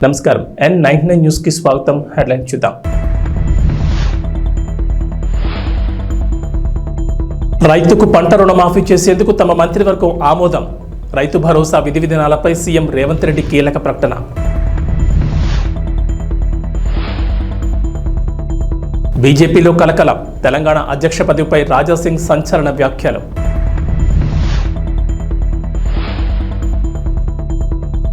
నమస్కారం N99 news కి స్వాగతం. హెడ్లైన్ చూద్దాం. రైతుకు పంట రుణమాఫీ చేసేందుకు తమ మంత్రివర్గం ఆమోదం. రైతు భరోసా విధి విధానాలపై సీఎం రేవంత్ రెడ్డి కీలక ప్రకటన. బీజేపీలో కలకలం. తెలంగాణ అధ్యక్ష పదవిపై రాజాసింగ్ సంచలన వ్యాఖ్యలు.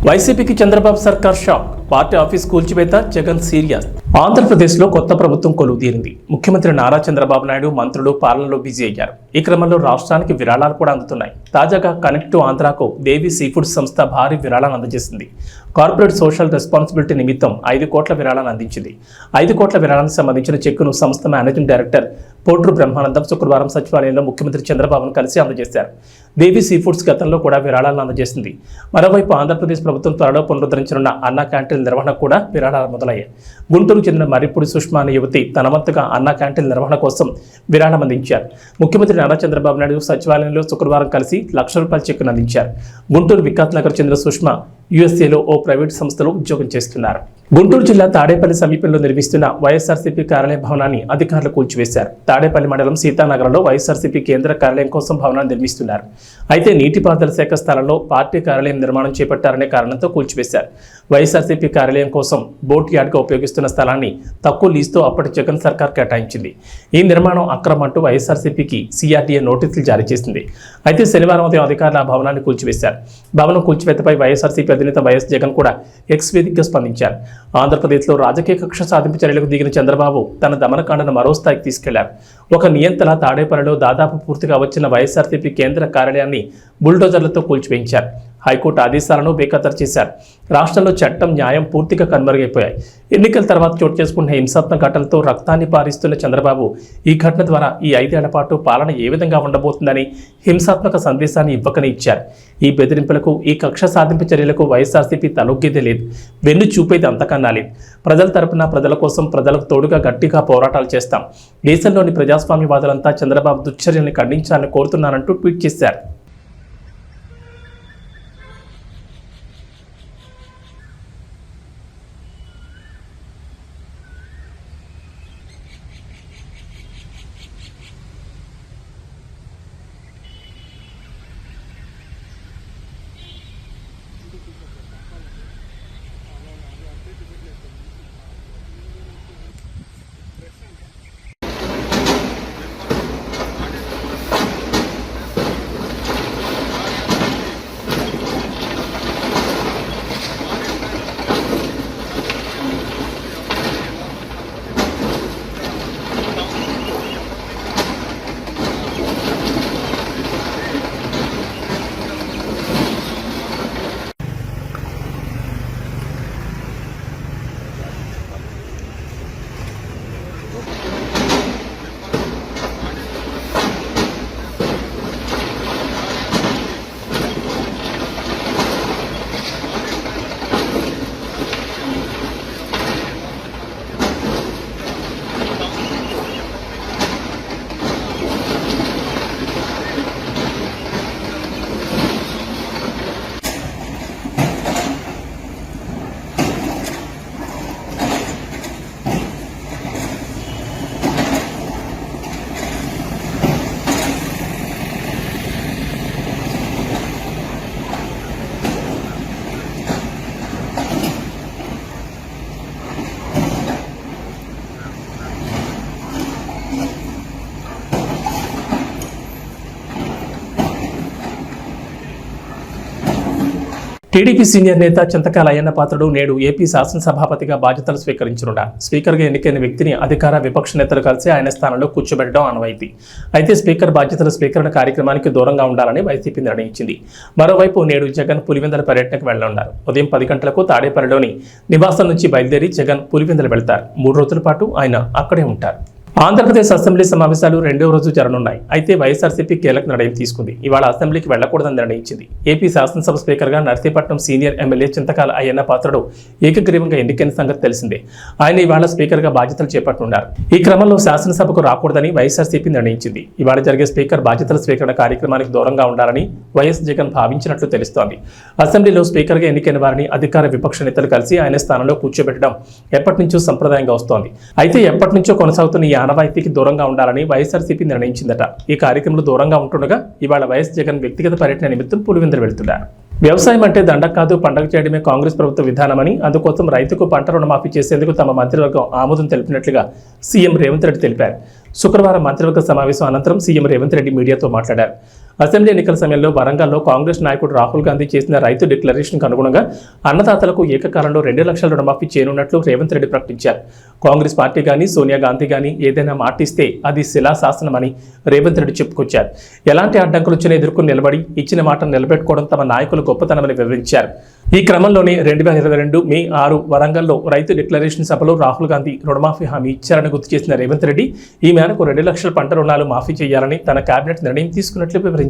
వైసీపీకి చంద్రబాబు సర్కార్ షాక్. పార్టీ ఆఫీస్ కూల్చివేత, జగన్ సీరియస్. ఆంధ్రప్రదేశ్లో కొత్త ప్రభుత్వం కొలువుదీరింది. ముఖ్యమంత్రి నారా చంద్రబాబు నాయుడు మంత్రులు పాలనలో బిజీ అయ్యారు. ఈ క్రమంలో రాష్ట్రానికి విరాళాలు కూడా అందుతున్నాయి. తాజాగా కనెక్ట్ టు ఆంధ్రాకు దేవి సీ ఫుడ్స్ సంస్థ భారీ విరాళాన్ని అందజేసింది. కార్పొరేట్ సోషల్ రెస్పాన్సిబిలిటీ నిమిత్తం 5 కోట్ల విరాళాన్ని అందించింది. 5 కోట్ల విరాళానికి సంబంధించిన చెక్కును సంస్థ మేనేజింగ్ డైరెక్టర్ పోట్రు బ్రహ్మానందం శుక్రవారం సచివాలయంలో ముఖ్యమంత్రి చంద్రబాబును కలిసి అందజేశారు. దేవి సీ ఫుడ్స్ గతంలో కూడా విరాళాలను అందజేసింది. మరోవైపు ఆంధ్రప్రదేశ్ ప్రభుత్వం త్వరలో పునరుద్ధరించనున్న అన్నా క్యాంటీన్ నిర్వహణ కూడా విరాళాలు మొదలయ్యాయి. గుంటూరు చెందిన మర్రిపూడి సుష్మా అనే యువతి తన వంతుగా అన్నా క్యాంటీన్ నిర్వహణ కోసం విరాళం అందించారు. ముఖ్యమంత్రి నారా చంద్రబాబు నాయుడు సచివాలయంలో శుక్రవారం కలిసి ₹1,00,000 చెక్కును అందించారు. గుంటూరు వికాస్ నగర్ చెందిన సుష్మా యుఎస్ఏలో ఓ ప్రైవేట్ సంస్థలో ఉద్యోగం చేస్తున్నారు. గుంటూరు జిల్లా తాడేపల్లి సమీపంలో నిర్మిస్తున్న వైఎస్ఆర్సీపీ కార్యాలయ భవనాన్ని అధికారులు కూల్చివేశారు. తాడేపల్లి మండలం సీతానగరంలో వైఎస్ఆర్సీపీ కేంద్ర కార్యాలయం కోసం భవనాన్ని నిర్మిస్తున్నారు. అయితే నీటిపారుదల శాఖ స్థలంలో పార్టీ కార్యాలయం నిర్మాణం చేపట్టారనే కారణంతో కూల్చివేశారు. వైఎస్ఆర్సీపీ కార్యాలయం కోసం బోట్ యార్డ్గా ఉపయోగిస్తున్న స్థలాన్ని తక్కువ లీజుతో అప్పటి జగన్ సర్కార్ కేటాయించింది. ఈ నిర్మాణం అక్రమం అంటూ వైఎస్ఆర్సీపీకి సిఆర్డీఏ నోటీసులు జారీ చేసింది. అయితే శనివారం ఉదయం అధికారులు ఆ భవనాన్ని కూల్చివేశారు. భవనం కూల్చివేతపై వైఎస్ఆర్సీపీ అధినేత వైఎస్ జగన్ కూడా ఎక్స్ వేదికగా స్పందించారు. ఆంధ్రప్రదేశ్లో రాజకీయ కక్ష సాధింపు చర్యలకు దిగిన చంద్రబాబు తన దమనకాండను మరో స్థాయికి తీసుకెళ్లారు. ఒక నియంత్రణ తాడేపల్లిలో దాదాపు పూర్తిగా వచ్చిన వైఎస్ఆర్సీపీ కేంద్ర కార్యాలయాన్ని బుల్డోజర్లతో కూల్చివేయించారు. హైకోర్టు ఆదేశాలను బేఖాతరు చేశారు. రాష్ట్రంలో చట్టం, న్యాయం పూర్తిగా కనుమరుగైపోయాయి. ఎన్నికల తర్వాత చోటు చేసుకున్న హింసాత్మక ఘటనలతో రక్తాన్ని పారిస్తున్న చంద్రబాబు ఈ ఘటన ద్వారా ఈ 5 ఏళ్ల పాటు పాలన ఏ విధంగా ఉండబోతుందని హింసాత్మక సందేశాన్ని ఇవ్వకనే ఇచ్చారు. ఈ బెదిరింపులకు, ఈ కక్ష సాధింపు చర్యలకు వైఎస్ఆర్సీపీ తలొగ్గేదే లేదు. వెన్ను చూపేది అంతకన్నా లేదు. ప్రజల తరపున, ప్రజల కోసం, ప్రజలకు తోడుగా గట్టిగా పోరాటాలు చేస్తాం. దేశంలోని ప్రజాస్వామ్యవాదులంతా చంద్రబాబు దుశ్చర్యల్ని ఖండించాలని కోరుతున్నానంటూ ట్వీట్ చేశారు. టీడీపీ సీనియర్ నేత చింతకాయల అయ్యన్న పాత్రుడు నేడు ఏపీ శాసనసభాపతిగా బాధ్యతలు స్వీకరించనున్నారు. స్పీకర్గా ఎన్నికైన వ్యక్తిని అధికార, విపక్ష నేతలు కలిసి ఆయన స్థానంలో కూర్చోబెట్టడం ఆనవాయితీ. అయితే స్పీకర్ బాధ్యతల స్వీకరణ కార్యక్రమానికి దూరంగా ఉండాలని వైసీపీ నిర్ణయించింది. మరోవైపు నేడు జగన్ పులివెందుల పర్యటనకు వెళ్లనున్నారు. ఉదయం 10 గంటలకు తాడేపల్లిలోని నివాసం నుంచి బయలుదేరి జగన్ పులివెందులు వెళ్తారు. 3 రోజుల పాటు ఆయన అక్కడే ఉంటారు. ఆంధ్రప్రదేశ్ అసెంబ్లీ సమావేశాలు రెండో రోజు జరగనున్నాయి. అయితే వైఎస్ఆర్సీపీ కీలక నిర్ణయం తీసుకుంది. ఇవాళ అసెంబ్లీకి వెళ్లకూడదని నిర్ణయించింది. ఏపీ శాసనసభ స్పీకర్గా నర్సీపట్నం సీనియర్ ఎమ్మెల్యే చింతకాల అయ్యన్న పాత్రుడు ఏకగ్రీవంగా ఎన్నికైన సంగతి తెలిసిందే. ఆయన ఇవాళ స్పీకర్గా బాధ్యతలు చేపట్టనున్నారు. ఈ క్రమంలో శాసనసభకు రాకూడదని వైఎస్ఆర్సీపీ నిర్ణయించింది. ఇవాళ జరిగే స్పీకర్ బాధ్యతల స్వీకరణ కార్యక్రమానికి దూరంగా ఉండాలని వైఎస్ జగన్ భావించినట్లు తెలుస్తోంది. అసెంబ్లీలో స్పీకర్గా ఎన్నికైన వారిని అధికార విపక్ష నేతలు కలిసి ఆయన స్థానంలో కూర్చోబెట్టడం ఎప్పటి నుంచో సంప్రదాయంగా వస్తోంది. అయితే ఎప్పటి నుంచో కొనసాగుతున్న ఈ ఆనవాయితీకి దూరంగా ఉండాలని వైఎస్ఆర్సీపీ నిర్ణయించిందట. ఈ కార్యక్రమంలో దూరంగా ఉంటుండగా ఇవాళ వైఎస్ జగన్ వ్యక్తిగత పర్యటన నిమిత్తం పులివెందులు వెళ్తున్నారు. వ్యవసాయం అంటే దండగ కాదు, పండగ చేయడమే కాంగ్రెస్ ప్రభుత్వ విధానమని, అందుకోసం రైతుకు పంట రుణమాఫీ చేసేందుకు తమ మంత్రివర్గం ఆమోదం తెలిపినట్లుగా సీఎం రేవంత్ రెడ్డి తెలిపారు. శుక్రవారం మంత్రివర్గ సమావేశం అనంతరం సీఎం రేవంత్ రెడ్డి మీడియాతో మాట్లాడారు. అసెంబ్లీ ఎన్నికల సమయంలో వరంగల్లో కాంగ్రెస్ నాయకుడు రాహుల్ గాంధీ చేసిన రైతు డిక్లరేషన్కు అనుగుణంగా అన్నదాతలకు ఏకకాలంలో 2 లక్షల రుణమాఫీ చేయనున్నట్లు రేవంత్ రెడ్డి ప్రకటించారు. కాంగ్రెస్ పార్టీ కానీ సోనియా గాంధీ కానీ ఏదైనా మాటిస్తే అది శిలాశాసనమని రేవంత్ రెడ్డి చెప్పుకొచ్చారు. ఎలాంటి అడ్డంకులు వచ్చినా ఎదుర్కొని నిలబడి ఇచ్చిన మాట నిలబెట్టుకోవడం తమ నాయకుల గొప్పతనమని వివరించారు. ఈ క్రమంలోనే 2022 మే 6 వరంగల్లో రైతు డిక్లరేషన్ సభలో రాహుల్ గాంధీ రుణమాఫీ హామీ ఇచ్చారని గుర్తు చేసిన రేవంత్ రెడ్డి ఈ మేరకు 2 లక్షల పంట రుణాలు మాఫీ చేయాలని తన కేబినెట్ నిర్ణయం తీసుకున్నట్లు వివరించారు.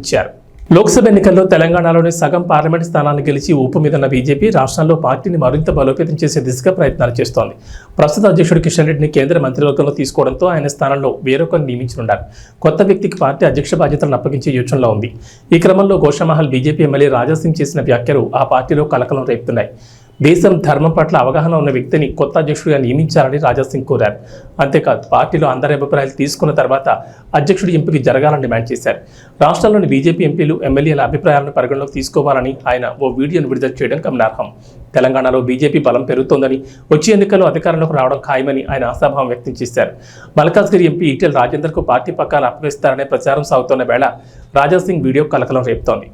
లోక్సభ ఎన్నికల్లో తెలంగాణలోని సగం పార్లమెంట్ స్థానాలను గెలిచి ఊపు మీదన్న బీజేపీ రాష్ట్రంలో పార్టీని మరింత బలోపేతం చేసే దిశగా ప్రయత్నాలు చేస్తోంది. ప్రస్తుత అధ్యక్షుడు కిషన్ రెడ్డిని కేంద్ర మంత్రివర్గంలో తీసుకోవడంతో ఆయన స్థానంలో వేరొకరిని నియమించనున్నారు. కొత్త వ్యక్తికి పార్టీ అధ్యక్ష బాధ్యతలను అప్పగించే యోచనలో ఉంది. ఈ క్రమంలో గోషామహల్ బీజేపీ ఎమ్మెల్యే రాజాసింగ్ చేసిన వ్యాఖ్యలు ఆ పార్టీలో కలకలం రేపుతున్నాయి. దేశం ధర్మం పట్ల అవగాహన ఉన్న వ్యక్తిని కొత్త అధ్యక్షుడిగా నియమించాలని రాజాసింగ్ కోరారు. అంతేకాదు పార్టీలో అందరి అభిప్రాయాలు తీసుకున్న తర్వాత అధ్యక్షుడి ఎంపిక జరగాలని డిమాండ్ చేశారు. రాష్ట్రంలోని బీజేపీ ఎంపీలు ఎమ్మెల్యేల అభిప్రాయాలను పరిగణలోకి తీసుకోవాలని ఆయన ఓ వీడియోను విడుదల చేయడం గమనార్హం. తెలంగాణలో బీజేపీ బలం పెరుగుతోందని, వచ్చే ఎన్నికల్లో అధికారంలోకి రావడం ఖాయమని ఆయన ఆశాభావం వ్యక్తం చేశారు. మల్కాజ్గిరి ఎంపీ ఈటెల రాజేందర్కు పార్టీ పగ్గాలు అప్పగిస్తారనే ప్రచారం సాగుతున్న వేళ రాజాసింగ్ వీడియో కలకలం రేపుతోంది.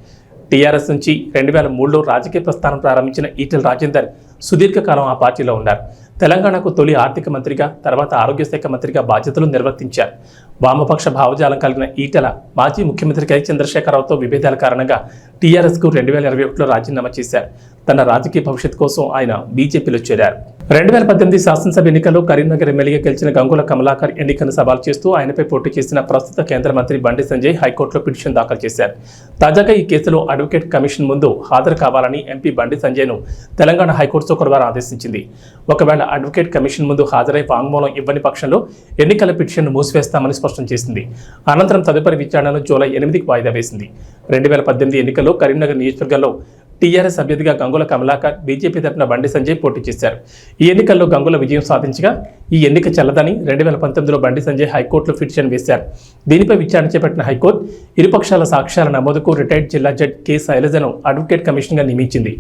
టీఆర్ఎస్ నుంచి 2003లో రాజకీయ ప్రస్థానం ప్రారంభించిన ఈటెల రాజేందర్ సుదీర్ఘకాలం ఆ పార్టీలో ఉన్నారు. తెలంగాణకు తొలి ఆర్థిక మంత్రిగా, తర్వాత ఆరోగ్య శాఖ మంత్రిగా బాధ్యతలు నిర్వర్తించారు. వామపక్ష భావజాలం కలిగిన ఈటెల మాజీ ముఖ్యమంత్రి కె చంద్రశేఖరరావుతో విభేదాల కారణంగా టీఆర్ఎస్కు 2021లో రాజీనామా చేశారు. తన రాజకీయ భవిష్యత్ కోసం ఆయన బీజేపీలో చేరారు. 2018 శాసనసభ ఎన్నికల్లో కరీంనగర్ ఎమ్మెల్యేగా గెలిచిన గంగుల కమలాకర్ ఎన్నికను సవాల్ చేస్తూ ఆయనపై పోటీ చేసిన ప్రస్తుత కేంద్ర మంత్రి బండి సంజయ్ హైకోర్టులో పిటిషన్ దాఖలు చేశారు. తాజాగా ఈ కేసులో అడ్వకేట్ కమిషన్ ముందు హాజరు కావాలని ఎంపీ బండి సంజయ్ను తెలంగాణ హైకోర్టు శుక్రవారం ఆదేశించింది. ఒకవేళ అడ్వకేట్ కమిషన్ ముందు హాజరై వాంగ్మూలం ఇవ్వని పక్షంలో ఎన్నికల పిటిషన్ను మూసివేస్తామని స్పష్టం చేసింది. అనంతరం తదుపరి విచారణను జూలై 8కి వాయిదా వేసింది. 2018 ఎన్నికల్లో కరీంనగర్ నియోజకవర్గంలో టీఆర్ఎస్ అభ్యర్థిగా గంగుల కమలాకర్, బీజేపీ తరఫున బండి సంజయ్ పోటీ చేశారు. ఈ ఎన్నికల్లో గంగుల విజయం సాధించగా ఈ ఎన్నిక చెల్లదని 2019లో బండి సంజయ్ హైకోర్టులో పిటిషన్ వేశారు. దీనిపై విచారణ చేపట్టిన హైకోర్టు ఇరుపక్షాల సాక్ష్యాల నమోదుకు రిటైర్డ్ జిల్లా జడ్జి కె శైలజను అడ్వకేట్ కమిషన్గా నియమించింది.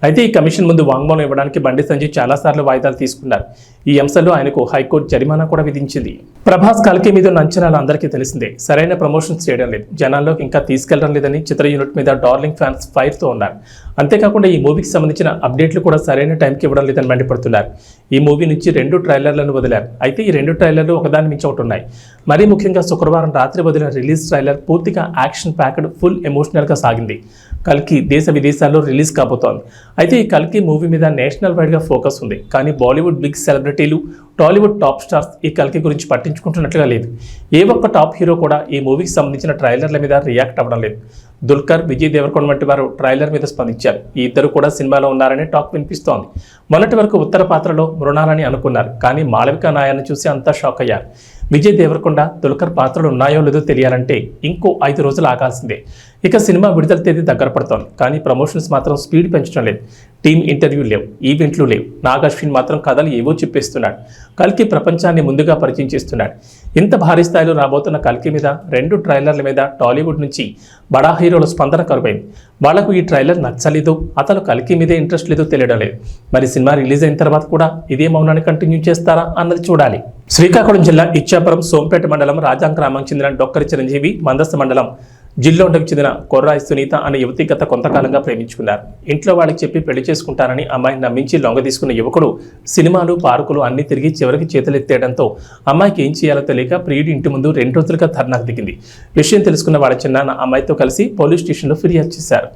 అయితే ఈ కమిషన్ ముందు వాంగ్మూలం ఇవ్వడానికి బండి సంజయ్ చాలాసార్లు వాయిదాలు తీసుకున్నారు. ఈ అంశంలో ఆయనకు హైకోర్టు జరిమానా కూడా విధించింది. ప్రభాస్ కల్కి మీద ఉన్న అంచనాలు అందరికీ తెలిసిందే. సరైన ప్రమోషన్స్ చేయడం లేదు, జనాల్లోకి ఇంకా తీసుకెళ్లడం లేదని చిత్ర యూనిట్ మీద డార్లింగ్ ఫ్యాన్స్ ఫైర్తో ఉన్నారు. అంతేకాకుండా ఈ మూవీకి సంబంధించిన అప్డేట్లు కూడా సరైన టైంకి ఇవ్వడం లేదని మండిపడుతున్నారు. ఈ మూవీ నుంచి 2 ట్రైలర్లను వదిలారు. అయితే ఈ 2 ట్రైలర్లు ఒకదాని మించి ఒకటి ఉన్నాయి. మరీ ముఖ్యంగా శుక్రవారం రాత్రి వదిలిన రిలీజ్ ట్రైలర్ పూర్తిగా యాక్షన్ ప్యాక్డ్, ఫుల్ ఎమోషనల్గా సాగింది. కల్కి దేశ విదేశాల్లో రిలీజ్ కాబోతోంది. అయితే ఈ కల్కి మూవీ మీద నేషనల్ వైడ్గా ఫోకస్ ఉంది. కానీ బాలీవుడ్ బిగ్ సెలబ్రిటీలు, టాలీవుడ్ టాప్ స్టార్స్ ఈ కల్కి గురించి పట్టించుకుంటున్నట్లుగా లేదు. ఏ ఒక్క టాప్ హీరో కూడా ఈ మూవీకి సంబంధించిన ట్రైలర్ల మీద రియాక్ట్ అవ్వడం లేదు. దుల్కర్, విజయ్ దేవరకొండ వంటి వారు ట్రైలర్ మీద స్పందించారు. ఈ ఇద్దరు కూడా సినిమాలో ఉన్నారనే టాక్ వినిపిస్తోంది. మొన్నటి వరకు ఉత్తర పాత్రలో మృణాలని అనుకున్నారు, కానీ మాళవిక నాయర్ని చూసి అంతా షాక్ అయ్యారు. విజయ్ దేవరకొండ, దుల్కర్ పాత్రలు ఉన్నాయో లేదో తెలియాలంటే ఇంకో 5 రోజులు ఆగాల్సిందే. ఇక సినిమా విడుదల తేదీ దగ్గర పడుతోంది, కానీ ప్రమోషన్స్ మాత్రం స్పీడ్ పెంచడం లేదు. టీమ్ ఇంటర్వ్యూలు లేవు, ఈవెంట్లు లేవు. నాగ్ అశ్విన్ మాత్రం కథలు ఏవో చెప్పేస్తున్నాడు. కల్కి ప్రపంచాన్ని ముందుగా పరిచయం చేస్తున్నాడు. ఇంత భారీ స్థాయిలో రాబోతున్న కల్కి మీద 2 ట్రైలర్ల మీద టాలీవుడ్ నుంచి బడా హీరోల స్పందన కరువైంది. వాళ్లకు ఈ ట్రైలర్ నచ్చలేదు, అతను కల్కి మీదే ఇంట్రెస్ట్ లేదో తెలియడం లేదు. మరి సినిమా రిలీజ్ అయిన తర్వాత కూడా ఇదే మౌనాన్ని కంటిన్యూ చేస్తారా అన్నది చూడాలి. శ్రీకాకుళం జిల్లా ఇచ్చాపురం సోంపేట మండలం రాజాం గ్రామానికి చెందిన డొక్కరి చిరంజీవి, మందస్స మండలం జిల్లోండకు చెందిన కొర్రాయి సునీత అనే యువతి గత కొంతకాలంగా ప్రేమించుకున్నారు. ఇంట్లో వాళ్ళకి చెప్పి పెళ్లి చేసుకుంటారని అమ్మాయిని నమ్మించి లొంగ తీసుకున్న యువకుడు సినిమాలు, పార్కులు అన్ని తిరిగి చివరికి చేతులెత్తేయడంతో అమ్మాయికి ఏం చేయాలో తెలియక ప్రియుడి ఇంటి ముందు 2 రోజులుగా ధర్నాకు దిగింది. విషయం తెలుసుకున్న వాళ్ళ చిన్నాన్న అమ్మాయితో కలిసి పోలీస్ స్టేషన్లో ఫిర్యాదు చేశారు.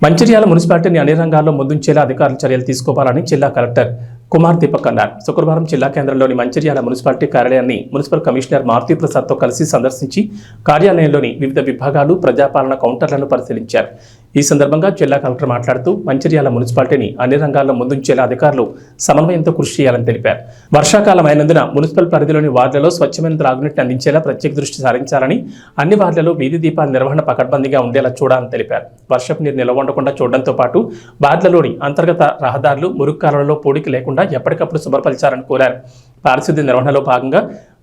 మంచిర్యాల మున్సిపాలిటీని అన్ని రంగాల్లో ముందుంచేలా అధికారులు చర్యలు తీసుకోవాలని జిల్లా కలెక్టర్ కుమార్ దీపక్ అన్నారు. శుక్రవారం జిల్లా కేంద్రంలోని మంచిర్యాల మున్సిపాలిటీ కార్యాలయాన్ని మున్సిపల్ కమిషనర్ మారుతి ప్రసాద్తో కలిసి సందర్శించి కార్యాలయంలోని వివిధ విభాగాలు ప్రజాపాలన కౌంటర్లను పరిశీలించారు. ఈ సందర్భంగా జిల్లా కలెక్టర్ మాట్లాడుతూ మంచిర్యాల మున్సిపాలిటీని అన్ని రంగాల్లో ముందుంచేలా అధికారులు సమన్వయంతో కృషి చేయాలని తెలిపారు. వర్షాకాలం అయినందున మున్సిపల్ పరిధిలోని వార్డులలో స్వచ్ఛమైన త్రాగునీటిని అందించేలా ప్రత్యేక దృష్టి సారించాలని, అన్ని వార్డులలో వీధి దీపాల నిర్వహణ పకడ్బందీగా ఉండేలా చూడాలని తెలిపారు. వర్షపు నీరు నిల్వ ఉండకుండా చూడడంతో పాటు వార్డులలోని అంతర్గత రహదారులు, మురుగు కాలువలలో పొడికి లేకుండా ఎప్పటికప్పుడు శుభ్రపరచాలని కోరారు. పారిశుద్ధ్య నిర్వహణలో భాగంగా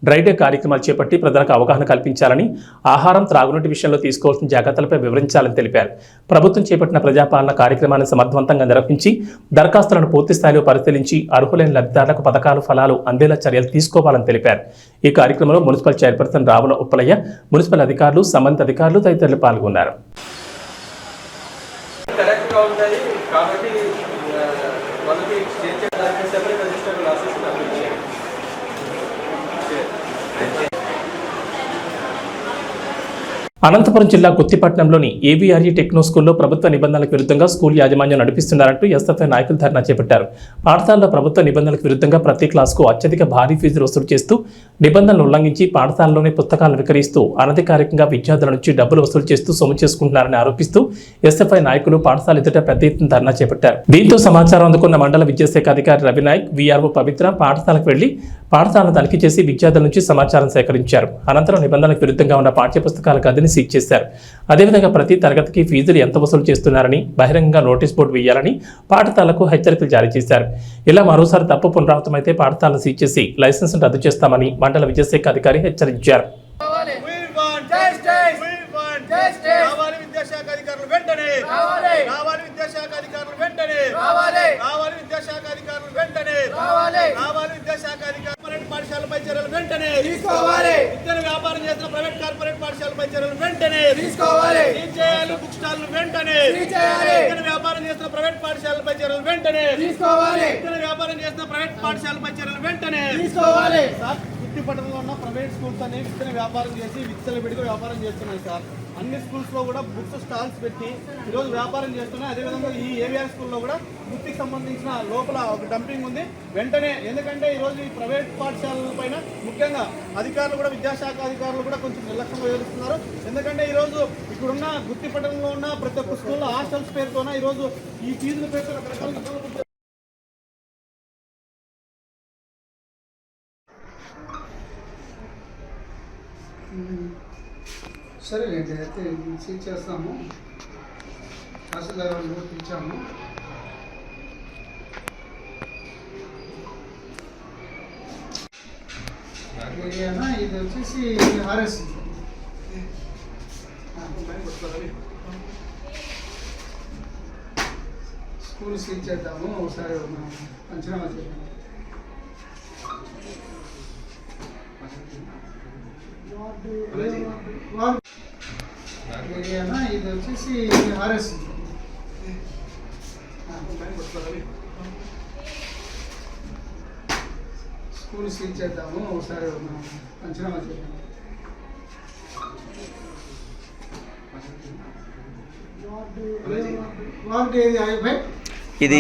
డ్రై డే కార్యక్రమాలు చేపట్టి ప్రజలకు అవగాహన కల్పించాలని, ఆహారం, త్రాగునీటి విషయంలో తీసుకోవాల్సిన జాగ్రత్తలపై వివరించాలని తెలిపారు. ప్రభుత్వం చేపట్టిన ప్రజాపాలన కార్యక్రమాన్ని సమర్థవంతంగా నిర్వహించి దరఖాస్తులను పూర్తి స్థాయిలో పరిశీలించి అర్హులైన లబ్ధిదారులకు పథకాలు, ఫలాలు అందేలా చర్యలు తీసుకోవాలని తెలిపారు. ఈ కార్యక్రమంలో municipal chairperson Ravula Uppalaiah, municipal అధికారులు, సంబంధిత అధికారులు తదితరులు పాల్గొన్నారు. అనంతపురం జిల్లా గుత్తిపట్నంలోని ఏబీఆర్ఈ టెక్నో స్కూల్లో ప్రభుత్వ నిబంధనలకు విరుద్ధంగా స్కూల్ యాజమాన్యం నడిపిస్తున్నారంటూ ఎస్ఎఫ్ఐ నాయకులు ధర్నా చేపట్టారు. పాఠశాలలో ప్రభుత్వ నిబంధనలకు విరుద్ధంగా ప్రతి క్లాసుకు అత్యధిక భారీ ఫీజులు వసూలు చేస్తూ, నిబంధనలు ఉల్లంఘించి పాఠశాలలోనే పుస్తకాలను విక్రయిస్తూ, అనధికారికంగా విద్యార్థుల నుంచి డబ్బులు వసూలు చేస్తూ సొమ్ము చేసుకుంటున్నారని ఆరోపిస్తూ ఎస్ఎఫ్ఐ నాయకులు పాఠశాల ఎదుట పెద్ద ఎత్తున ధర్నా చేపట్టారు. దీంతో సమాచారం అందుకున్న మండల విద్యాశాఖ అధికారి రవినాయక్, వీఆర్ఓ పవిత్ర పాఠశాలకు వెళ్లి పాఠశాలను తనిఖీ చేసి విద్యార్థుల నుంచి సమాచారం సేకరించారు. అనంతరం నిబంధనలకు విరుద్ధంగా ఉన్న పాఠ్యపుస్తకాల గదిని సీజ్ చేశారు. అదేవిధంగా ప్రతి తరగతికి ఫీజులు ఎంత వసూలు చేస్తున్నారని బహిరంగంగా నోటీస్ బోర్డు వేయాలని పాఠశాలకు హెచ్చరికలు జారీ చేశారు. ఇలా మరోసారి తప్పు పునరావృతమైతే పాఠశాలను సీజ్ చేసి లైసెన్స్ రద్దు చేస్తామని మండల విద్యాశాఖ అధికారి హెచ్చరించారు. పాఠశాలపై చర్యలు వెంటనే తీసుకోవాలి. విద్యను వ్యాపారం చేసిన ప్రైవేట్ కార్పొరేట్ పాఠశాలపై చర్యలు వెంటనే తీసుకోవాలి. బుక్ స్టాల్ వెంటనే విద్యను వ్యాపారం చేసిన ప్రైవేట్ పాఠశాలపై చర్యలు వెంటనే తీసుకోవాలి. విద్యను వ్యాపారం చేసిన ప్రైవేట్ పాఠశాలపై చర్యలు వెంటనే తీసుకోవాలి. గుత్తిపట్టణంలో ఉన్న ప్రైవేట్ స్కూల్స్ అనేవి విద్యను వ్యాపారం చేసి విచ్చలవిడిగా వ్యాపారం చేస్తున్నాయి సార్. అన్ని స్కూల్స్లో కూడా బుక్స్ స్టాల్స్ పెట్టి ఈరోజు వ్యాపారం చేస్తున్నాయి. అదేవిధంగా ఈ ఏవిఆర్ స్కూల్లో కూడా బుక్కి సంబంధించిన లోపల ఒక డంపింగ్ ఉంది. వెంటనే, ఎందుకంటే ఈరోజు ఈ ప్రైవేట్ పాఠశాలల పైన ముఖ్యంగా అధికారులు కూడా, విద్యాశాఖ అధికారులు కూడా కొంచెం నిర్లక్ష్యంగా వ్యవహరిస్తున్నారు. ఎందుకంటే ఈరోజు ఇక్కడున్న గుత్తిపట్టణంలో ఉన్న ప్రతి ఒక్క స్కూల్లో హాస్టల్స్ పేరుతోన ఈరోజు ఈ ఫీజుల పేరుతో రకరకాల సరేలేండి, అయితే సీట్ చేస్తాము. తహసీల్దార్ వాళ్ళు కూడా పిలిచాము. ఏరియానా ఇది వచ్చేసి ఆర్ఎస్ స్కూల్ సీట్ చేద్దాము. ఒకసారి పంచనామా చేద్దాము. ఏరియానా ఇది వచ్చేసి ఆర్ఎస్ స్కూల్ సీట్ చేద్దాము. ఒకసారి పంచనామా చేద్దాము. వార్డు ఏది ఇది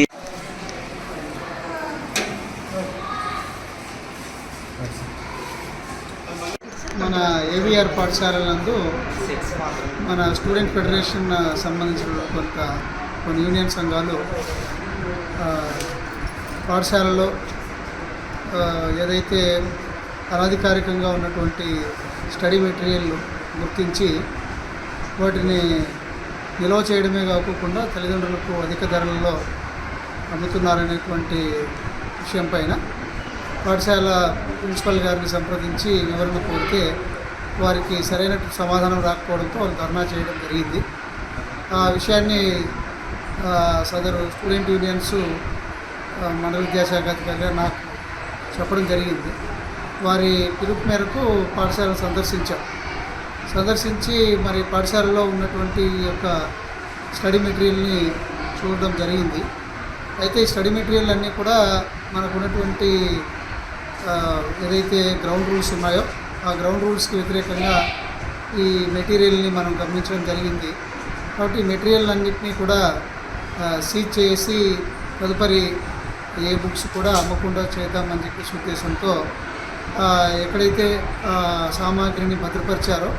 మన ఏవిఆర్ పాఠశాల నందు మన స్టూడెంట్ ఫెడరేషన్ సంబంధించిన కొన్ని యూనియన్ సంఘాలు పాఠశాలలో ఏదైతే అనధికారికంగా ఉన్నటువంటి స్టడీ మెటీరియల్ గుర్తించి వాటిని నిల్వ చేయడమే కాకుండా తల్లిదండ్రులకు అధిక ధరలలో అమ్ముతున్నారనేటువంటి విషయం పైన పాఠశాల ప్రిన్సిపల్ గారిని సంప్రదించి వివరణ కోరితే వారికి సరైన సమాధానం రాకపోవడంతో వారు ధర్నా చేయడం జరిగింది. ఆ విషయాన్ని సదరు స్టూడెంట్ యూనియన్స్ మండల విద్యాశాఖ అధికారి గారు నాకు చెప్పడం జరిగింది. వారి పిలుపు మేరకు పాఠశాలను సందర్శించి మరి పాఠశాలలో ఉన్నటువంటి యొక్క స్టడీ మెటీరియల్ని చూడడం జరిగింది. అయితే ఈ స్టడీ మెటీరియల్ అన్నీ కూడా మనకు ఉన్నటువంటి ఏదైతే గ్రౌండ్ రూల్స్ ఉన్నాయో ఆ గ్రౌండ్ రూల్స్కి వ్యతిరేకంగా ఈ మెటీరియల్ని మనం గమనించడం జరిగింది. కాబట్టి ఈ మెటీరియల్ అన్నింటినీ కూడా సీజ్ చేసి తదుపరి ఏ బుక్స్ కూడా అమ్మకుండా చేద్దామని చెప్పేసి ఉద్దేశంతో ఎక్కడైతే సామాగ్రిని భద్రపరిచారో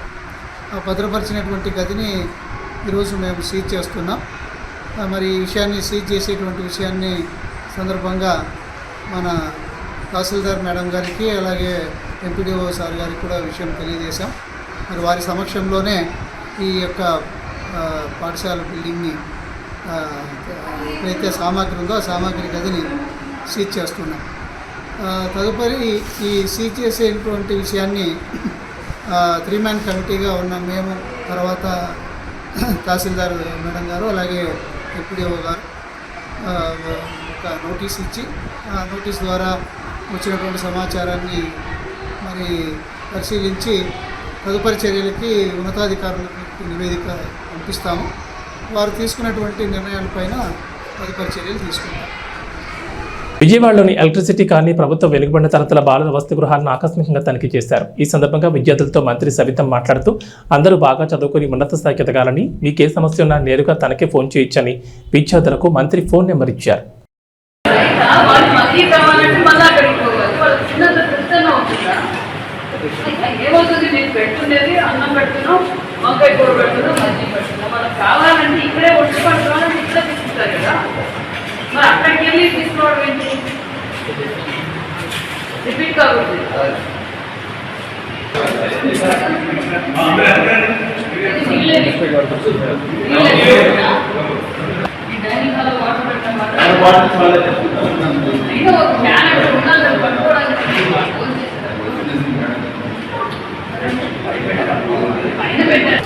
ఆ భద్రపరిచినటువంటి గదిని ఈరోజు మేము సీజ్ చేస్తున్నాం. మరి ఈ విషయాన్ని సీజ్ చేసేటువంటి విషయాన్ని సందర్భంగా మన తహసీల్దార్ మేడం గారికి అలాగే ఎంపీడీఓ సార్ గారికి కూడా విషయం తెలియజేశాం. మరి వారి సమక్షంలోనే ఈ యొక్క పాఠశాల బిల్డింగ్ని ఎప్పుడైతే సామాగ్రి ఉందో ఆ సామాగ్రి గదిని సీజ్ చేస్తున్నాం. తదుపరి ఈ సీజ్ చేసేటువంటి విషయాన్ని 3-man కమిటీగా ఉన్న మేము, తర్వాత తహసీల్దార్ మేడం గారు అలాగే ఎంపీడీఓ గారు ఒక నోటీస్ ఇచ్చి ఆ నోటీస్ ద్వారా వచ్చినటువంటి సమాచారాన్ని మరి పరిశీలించి తదుపరి చర్యలకి ఉన్నతాధికారులకు నివేదిక పంపిస్తాము. వారు తీసుకున్నటువంటి నిర్ణయాలపైన తదుపరి చర్యలు తీసుకుంటాం. విజయవాడలోని ఎలక్ట్రిసిటీ కాలనీ ప్రభుత్వ వెలుగుబడిన తరగతుల బాలల వసతి గృహాలను ఆకస్మికంగా తనిఖీ చేశారు. ఈ సందర్భంగా విద్యార్థులతో మంత్రి సవితం మాట్లాడుతూ అందరూ బాగా చదువుకుని ఉన్నత స్థాయికి ఎదగాలని, మీకే సమస్య ఉన్నా నేరుగా తనకే ఫోన్ చేయొచ్చని విద్యార్థులకు మంత్రి ఫోన్ నెంబర్ ఇచ్చారు. ఏమవుతుంది, నేను పెట్టుకునేది అన్నం పెడుతున్నాం, వంకాయ కూర పెడుతున్నాం, మజ్జి పెడుతున్నాం. మనకు కావాలంటే ఇక్కడే వచ్చి పట్టుకోవాలంటే ఇక్కడే తీసుకుంటారు కదా. మరి అక్కడికి వెళ్ళి తీసుకోవడం ఏంటి? రిపీట్ కాకూడదు. ఈ డైనింగ్ హాల్లో వాటర్ పెట్టడం అయినా ఒక ఫ్యాన్ అక్కడ ఉండాలి పట్టుకోవడానికి. పైన పెట్టారు.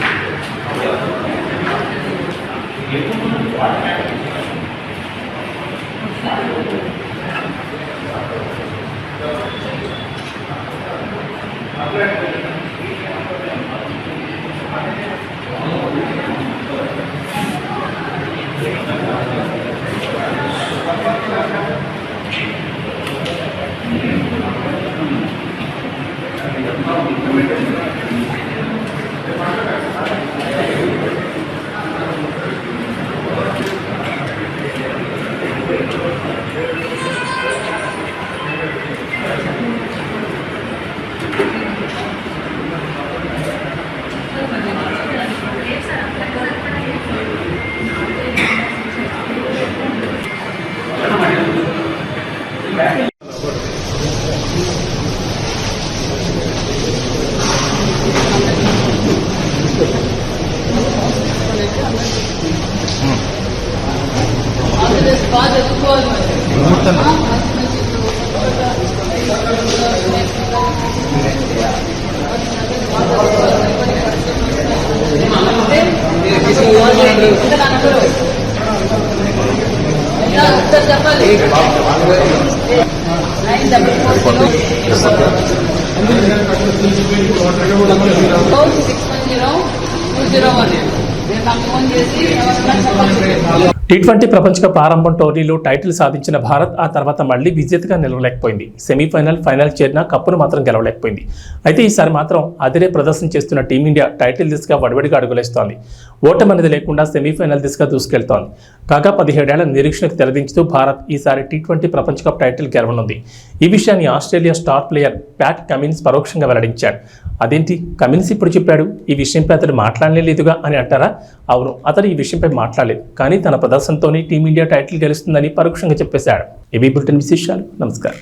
బాగా చదువుకోవాలి. చెప్పాలి. 97406102001 ఫోన్ చేసి T20 ప్రపంచ కప్ ఆరంభం టోర్నీలో టైటిల్ సాధించిన భారత్ ఆ తర్వాత మళ్లీ విజేతగా నిలవలేకపోయింది. సెమీఫైనల్, ఫైనల్ చేరిన కప్పును మాత్రం గెలవలేకపోయింది. అయితే ఈసారి మాత్రం అదిరే ప్రదర్శన చేస్తున్న టీమిండియా టైటిల్ దిశగా వడివడిగా అడుగులేస్తోంది. ఓటమి అనేది లేకుండా సెమీఫైనల్ దిశగా దూసుకెళ్తోంది. కాగా 17 ఏళ్ల నిరీక్షణకు తెరదించుతూ భారత్ ఈసారి T20 ప్రపంచ కప్ టైటిల్ గెలవనుంది. ఈ విషయాన్ని Australia star player Pat Cummins పరోక్షంగా వెల్లడించాడు. అదేంటి, కమిన్స్ ఇప్పుడు చెప్పాడు, ఈ విషయంపై అతడు మాట్లాడలేదుగా అని అంటారా? అవును, అతను ఈ విషయంపై మాట్లాడలేదు, కానీ తన ప్రదర్శనతోనే టీమిండియా టైటిల్ గెలుస్తుందని పరోక్షంగా చెప్పేశాడు. ఇవి బులెటిన్ విశేషాలు. నమస్కారం.